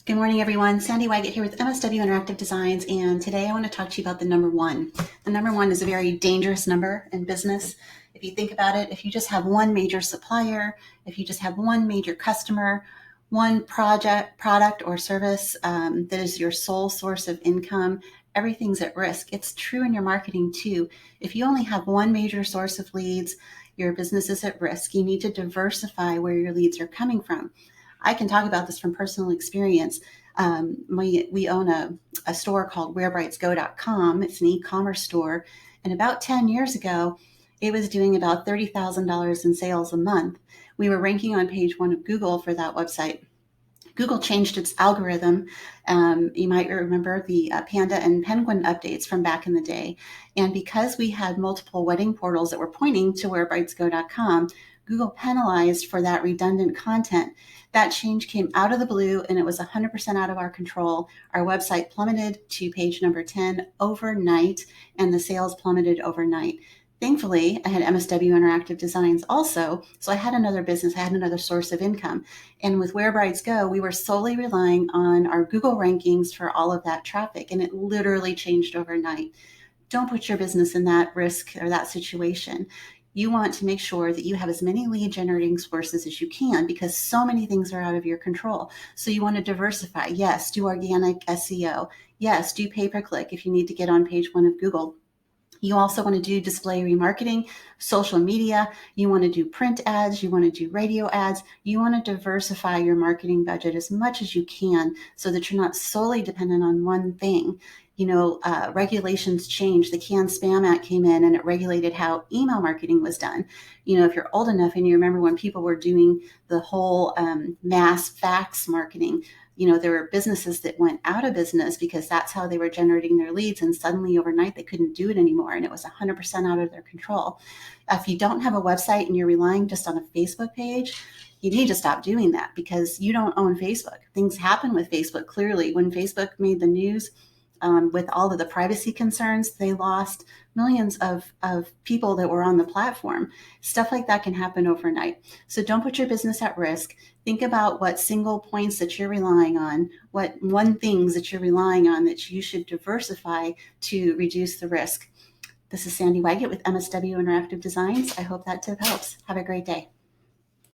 Good morning, everyone. Sandy Waggett here with MSW Interactive Designs, and today I want to talk to you about the number one. The number one is a very dangerous number in business. If you think about it, if you just have one major supplier, if you just have one major customer, one product or service that is your sole source of income, everything's at risk. It's true in your marketing too. If you only have one major source of leads, your business is at risk. You need to diversify where your leads are coming from. I can talk about this from personal experience. We own a store called wherebrightsgo.com. It's an e-commerce store. And about 10 years ago, it was doing about $30,000 in sales a month. We were ranking on page 1 of Google for that website. Google changed its algorithm. You might remember the Panda and Penguin updates from back in the day. And because we had multiple wedding portals that were pointing to wherebrightsgo.com, Google penalized for that redundant content. That change came out of the blue, and it was 100% out of our control. Our website plummeted to page number 10 overnight, and the sales plummeted overnight. Thankfully, I had MSW Interactive Designs also, so I had another business, I had another source of income. And with Where Brides Go, we were solely relying on our Google rankings for all of that traffic, and it literally changed overnight. Don't put your business in that risk or that situation. You want to make sure that you have as many lead generating sources as you can, because so many things are out of your control. So you want to diversify. Yes, do organic SEO. Yes, do pay-per-click if you need to get on page 1 of Google. You also want to do display remarketing, social media. You want to do print ads. You want to do radio ads. You want to diversify your marketing budget as much as you can so that you're not solely dependent on one thing. Regulations changed. The Canned Spam Act came in and it regulated how email marketing was done. If you're old enough and you remember when people were doing the whole mass fax marketing, there were businesses that went out of business because that's how they were generating their leads. And suddenly overnight, they couldn't do it anymore. And it was 100% out of their control. If you don't have a website and you're relying just on a Facebook page, you need to stop doing that because you don't own Facebook. Things happen with Facebook. Clearly, when Facebook made the news, with all of the privacy concerns, they lost millions of people that were on the platform. Stuff like that can happen overnight. So don't put your business at risk. Think about what single points that you're relying on, what one things that you're relying on that you should diversify to reduce the risk. This is Sandy Waggett with MSW Interactive Designs. I hope that tip helps. Have a great day.